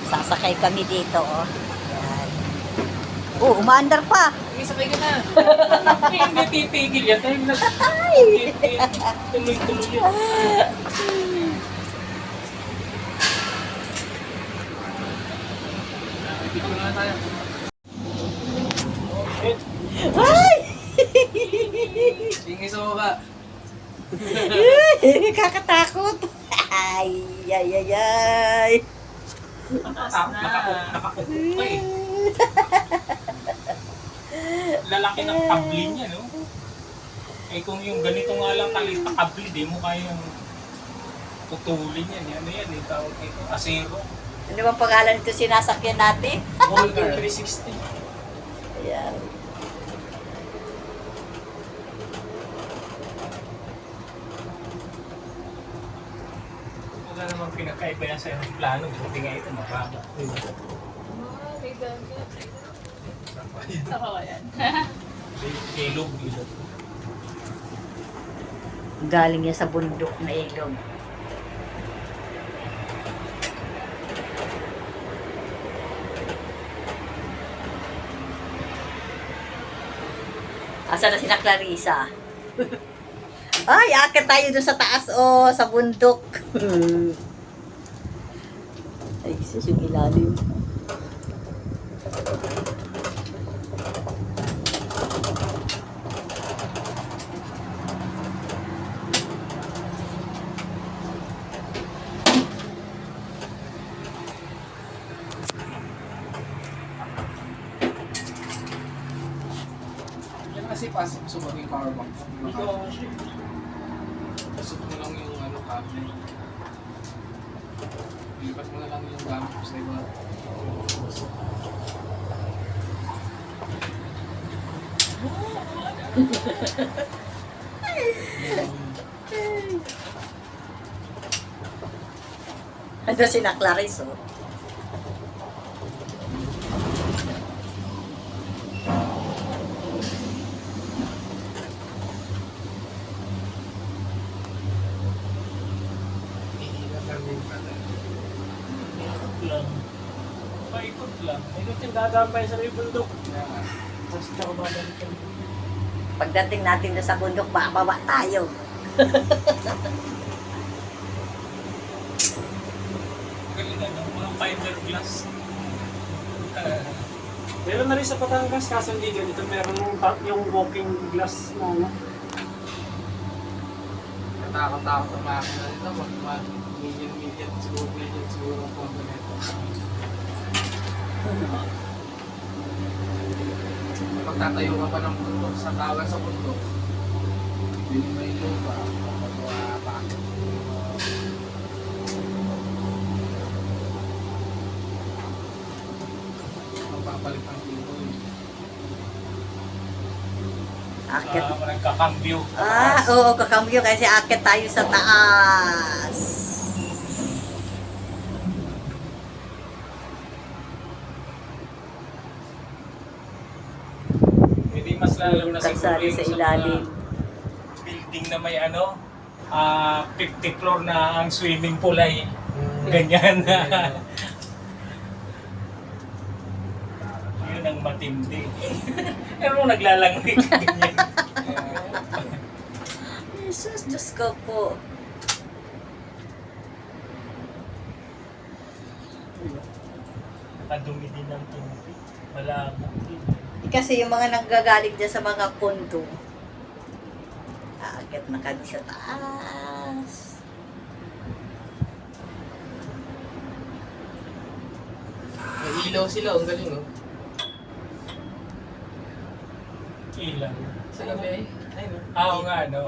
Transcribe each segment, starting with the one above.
Sasakay kami dito, oh. Yan. Oh, umaandar pa. Sige, sabay ka na. Hindi titigil yan. Tuloy-tuloy yan. Dito na tayo. Ay! Ingay sa baba. Kakatakot. Ay, ay, ay, ay. Nakakukup pa eh. Lalaki ng kabli niya, no? Eh kung yung ganito nga lang kalit na kabli, di mo kayang putulin yan. Ano yan, eh, tawag ito, asero. Ano bang pangalan nito sinasakyan natin? Volga 360. Ayan. Wala namang pinakaiba yan sa plano. Buti nga ito, mababa. Ako yan. Ilog. Galing niya sa bundok na ilog. Asa na sina Clarissa? Ay, akit tayo doon sa taas, oh, sa bundok. Ay, sus, yung ilalim. Yan kasi pasok sa yung power bank. Pasok mo lang yung ano, cable. Lipat mo na lang yung gamit sa iba. Ando sina Clarissa, oh. Ihilat lang din pala. Paikot lang. Ikot yung dadampay sa may bundok. Kaya nga. Tapos tsaka babalik ka. Pagdating natin doon sa bundok, bababa tayo. Galing na ng mga fiberglass. Meron na rin sa Batangas, kaso hindi ganito. Meron yung walking glass na ano. Katakot-takot ang makina nito. Million siguro ang pondo nito. Pagtatayo ka pa ng bundok sa tawa sa bundok, hindi may lupa, pagpagawa pa. Magpapalit ng tito. Akit. Nagkakambyo. Oo, kakambyo kasi akit tayo sa taas. Hindi mas lalo na Kalsada sa mga ilalim. building na may ano, 50 floor na ang swimming pool ay ganyan. Yun ang matindi. Pero naglalangwig ganyan. Jesus, Diyos ko po. Kadumi din ng tubig. Malabo din. Kasi yung mga nanggagaling dyan sa mga kondo, akit na kami sa taas. May ilaw sila, ang galing oh. Ilaw. Sa gabi? Oo nga, no.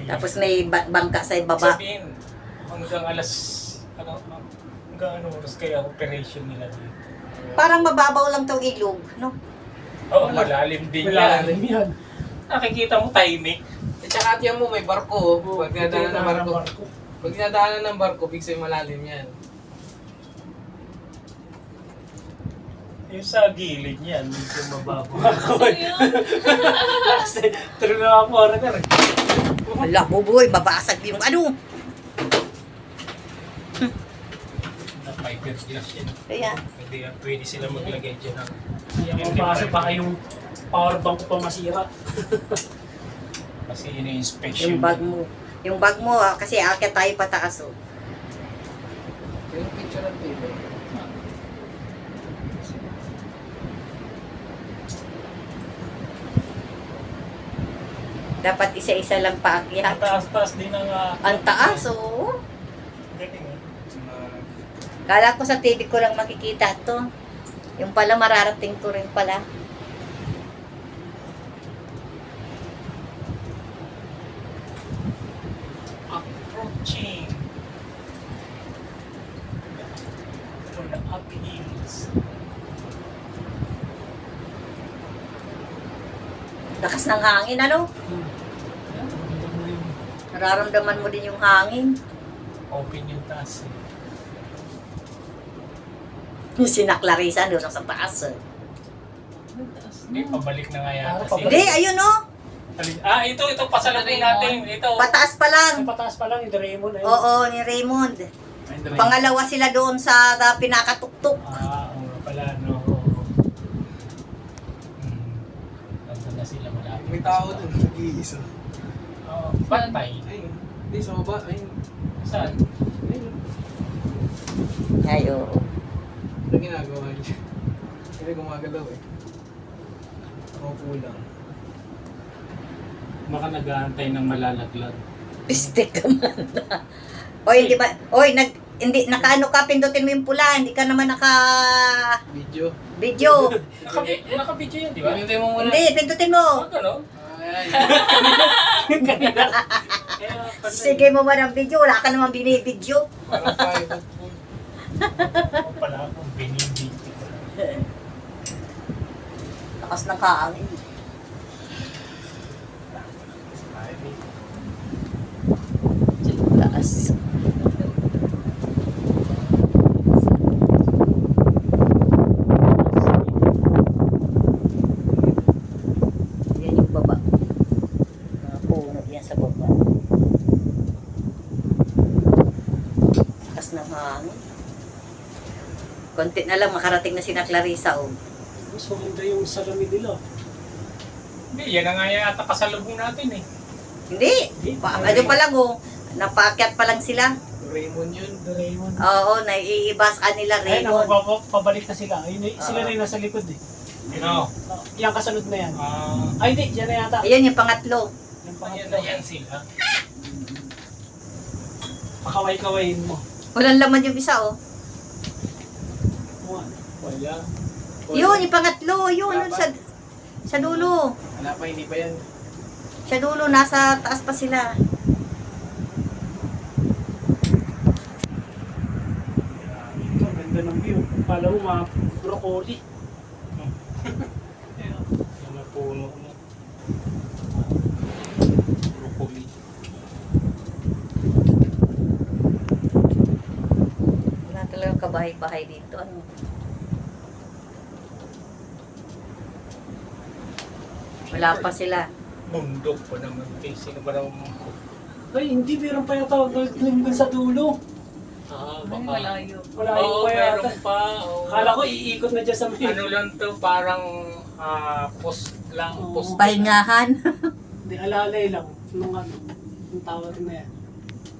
Tapos may bangka sa ibaba. Sabihin, hanggang alas, hanggang ano oras kaya operation nila dito. Parang mababaw lang tong ilog, no? Oo, malalim din Malalim yan. yan. Nakikita mo timing. At saka tiyan mo, may barko. Oo, Pag nadaanan ng barko, pag nadaanan ng barko, big say malalim yan. Yung sa gilid niyan, medyo mababaw. Kasi, true na ako foreigner. Wala, buboy, babasag yung ano. fiberglass yan. Kaya, Pwede sila maglagay dyan ng... Yung basa baka yung power bank ko pa masira. Kasi ini-inspection. yung bag mo. Yung bag mo, kasi aakyat tayo pataas oh. Yung picture ng table. Dapat isa-isa lang Ang paakyat. taas-taas din ang... Ang taas, oh. Galing eh. Kala ko sa TV ko lang makikita to. Yung pala mararating ko rin pala. Approaching. For the uphills. Lakas ng hangin, ano? Nararamdaman mo din yung hangin. Open yung taas eh. Yung sina Clarissa doon sa taas. Eh. Hindi, pabalik na nga yata Ah, Hindi, ayun oh. Ito pasalubong natin. Ito. Pataas pa lang. Ang pataas pa lang, yung Doraemon na yun. Oo, ni Raymond. Pangalawa sila doon sa pinakatuktok. Oo pala, no. Nandun na sila malapit. May tao dun, nag-iisa. Oo, bantay. Ayun. Hindi, sa baba. Ayun. Saan? Ayun. Ay, oo. Ano ginagawa niya? Hindi gumagalaw eh. Ako lang. Baka nag-aantay ng malalaglag. Pistik ka man. Oy, hindi ba? Oy, hindi, nakaano ka, pindutin mo yung pula. Hindi ka naman Video. video. Naka-video yan, di ba? Pamintay mo muna. Hindi, pindutin mo. Ano? Ay, Sige mo ba ng video? Wala ka naman binibidyo. parang private po. Ako pala akong binibigti ko. Lakas ng kaangin. Taas. Yan yung baba. Mga puno yan sa baba. Lakas ng hangin. Konti na lang makarating na sina Clarissa oh. Mas maganda yung salamin nila. Hindi, yan na nga yata kasalubong natin eh. Hindi. Ano pa lang oh. Napaakyat pa lang sila. Doraemon yun. Doraemon. Oo, naiiba sa kanila Ayun, Raymond. pabalik na sila. Ayun, sila na yung nasa likod eh. Ano? Yung kasunod na yan. Ah, Ay, hindi. Yan na yata. Ayun yung pangatlo. Yung ayan pangatlo. na yan sila. Pakaway-kawayin mo. Walang laman yung isa oh. Wala. Yun, yung pangatlo. Yun, sa dulo. Wala pa, hindi pa yan. Sa dulo, nasa taas pa sila. Ito, ganda ng view. Kala mo mga broccoli. Ayan, yung mga puno mo. Broccoli. Wala talagang kabahay-bahay dito. Ano? Wala pa sila. Bundok pa naman. Sino ba naman? Ay, hindi. Meron pa yata doon sa dulo. Baka. malayo. Wala Oo, pa yata. meron pa. Oo. Kala ko iikot na dyan sa may... Ano lang to, parang post lang. Oo. Post. Pahingahan. Hindi, alalay lang. Nung ano, yung tawag na yan.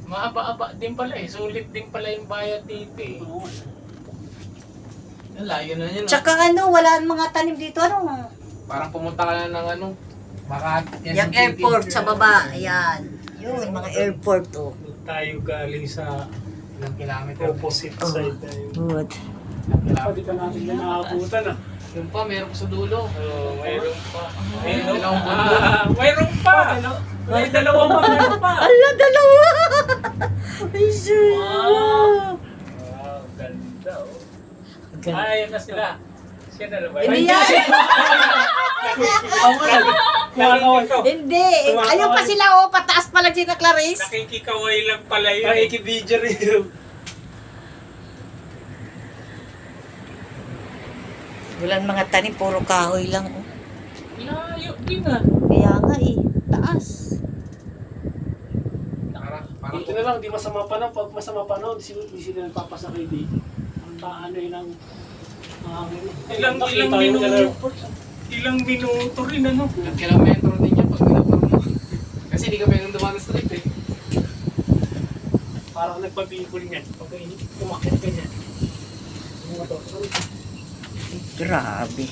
Maaba-aba din pala eh. Sulit din pala yung bayad dito eh. Oo. Ang layo na yun. Tsaka ano, wala mga tanim dito. Ano? Parang pumunta ka na ng ano. Makati. Yung airport sa baba. Ayan. Yun, mga airport oh. Tayo galing sa Ilang kilometer. opposite side tayo. Good. Pwede ka natin na nakabutan ah. Yung pa, meron pa sa dulo. Oh, mayroon pa. Dalawang Mayroon pa. May dalawang pa. Mayroon pa. Ala, dalawa! Ay, sure. Wow, ganda oh. Ayan na sila. Siya na ba? Hindi yan. Hindi. Ayun pa sila oh. Pataas pa lang sila Clarice. Nakikikaway lang pala yun. Nakikibidyo rin yun. Walang mga tanim. Puro kahoy lang oh. Layo din ah. Kaya nga eh. Taas. Parang Dito na lang, di masama pa na. Pag masama pa na, di sila nagpapasakay dito. paano yun ang hangin. Ilang Nakita yung minuto, airport. ilang minuto rin ano. Ilang kilometro din yan pag minapar mo. Kasi di ka pwedeng dumaan sa street eh. Parang nagpabibol niyan. Pag umakit ka niyan. Mga to. Grabe.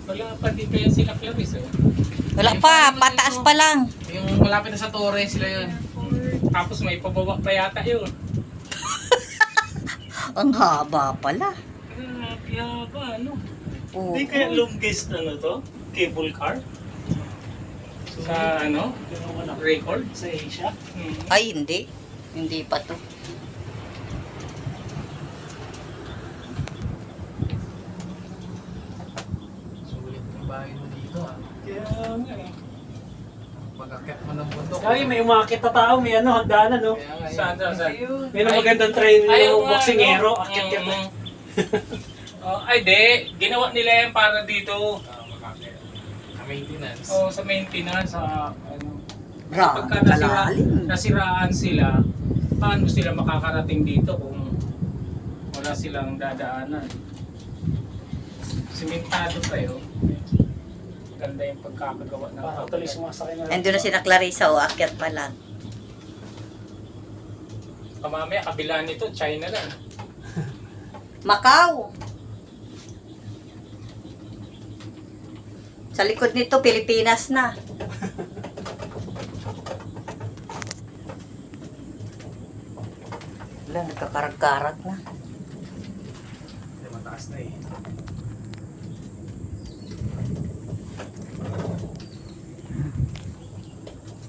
Wala pa din kaya sila Clarice eh. Wala pa, pataas pa lang. Yung malapit na sa Torres sila yun. Tapos may pababa pa yata yun. Ang haba pala. Kaya ba ano? Oo. Hindi kaya longest ano to? Cable car? Sa ano? Yung ano, Record? sa Asia. Ay, hindi. Hindi pa to. Sulit yung bahay mo dito ah. Kaya nga eh. Pag-akit mo ng bundok. Ay, may umakit na tao, may ano, hagdanan, no? Kaya nga Saan, saan, saan? May na magandang train Ayaw yung nga, boxingero, no? akit ka na. Oh, ay di, ginawa nila yan para dito. makakit. Maintenance. Oh, sa maintenance, sa ano. Grabe, Pagka kalalim. nasiraan sila, paano sila makakarating dito kung wala silang dadaanan? Simentado pa yun. Ganda yung pagkakagawa ng Parang tuloy sumasakay na. Nandun na si na Clarissa, o akyat pa lang. Mamaya, kabila nito, China lang. Macau. Sa likod nito, Pilipinas na. Wala, nagkakarag-karag na. Hindi, mataas na eh.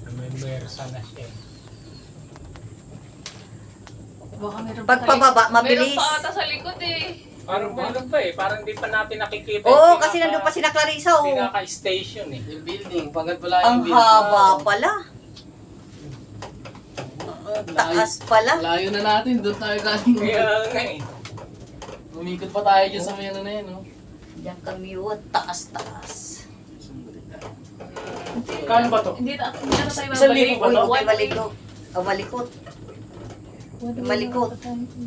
Namimwersa na siya. Baka meron Pag pa pababa, tayo- mabilis. Meron pa ata sa likod eh. Parang meron pa eh, parang di pa natin nakikita. Oo, yung kasi nandun pa si na Clarissa, o. pinaka-station eh. Yung building, pagkat wala Ang yung building. haba pala. Ang taas pala. Layo na natin, doon tayo galing. Kaya nga eh. Umikot pa tayo dyan sa may ano na yun, no? Diyan kami, o. Taas-taas. Kano ba to? Hindi na tayo Isang libo ba Uy, to? okay, malikot. O, malikot. Malikot.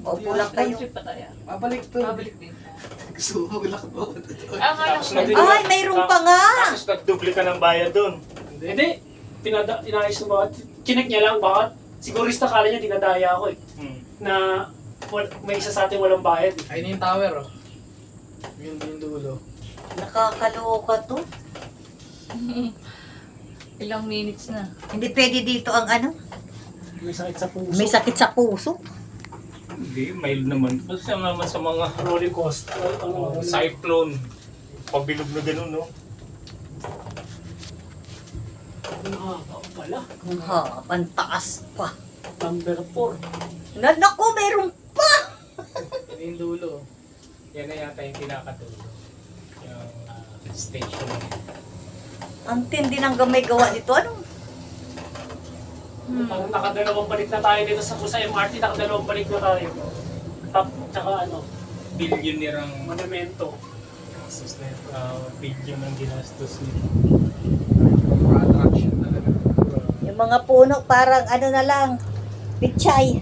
Opo lang kayo. One trip pa tayo. Babalik to. Pabalik din. Gusto mo maglakbo. Ah, nga lang. Tapos na din. Ay, mayroon pa nga. Tapos nagdubli ka ng bayad doon. Hindi. Inayos mo ba? Chinek niya lang, baka sigurista kala niya dinadaya ako eh. Na may isa sa atin walang bayad. Ayun yung tower, oh. Yun yung dulo. Nakakaloka to. Ilang minutes na. Hindi pwede dito ang ano. May sakit sa puso. May sakit sa puso. Hindi, mild naman. Basta naman sa mga Roller coaster. Ano, cyclone. Pabilog na gano'n, no? pala. Ang habang taas pa. Number 4. Naku, meron pa! Yun yung dulo. Yan na yata yung pinakatulo. Yung station. Ang tindi ng gamay gawa nito. Ano? Parang nakadalawang balik na tayo dito sa MRT, nakadalawang balik na tayo. Top, tsaka ano, Billionaire ang monumento. Sus na yun. billion ang ginastos nito. For attraction talaga. Yung mga puno parang ano na lang. Pichay.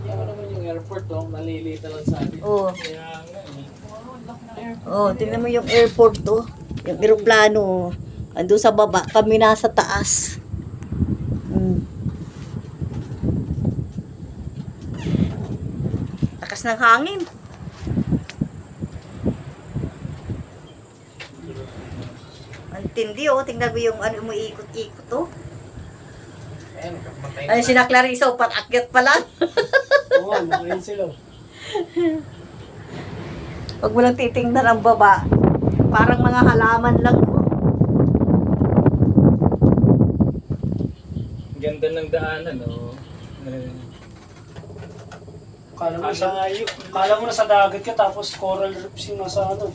Yan mo naman yung airport, oh. Malilita lang sa atin. Oh, Kaya nga eh. Wow, laki ng air. oh, tingnan mo yung airport to. Yung eroplano. Ando sa baba, kami nasa taas. Lakas ng hangin. Ang tindi, oh. Tingnan mo yung ano mo ikot-ikot, oh. Ayan, kapatay Ano si na Clarissa, patakyat pa lang. Oo, ngayon sila. Pag mo lang titingnan ang baba, parang mga halaman lang. Ganda ng daanan, no? Kala mo na sa dagat ka tapos coral reefs yung nasa ano.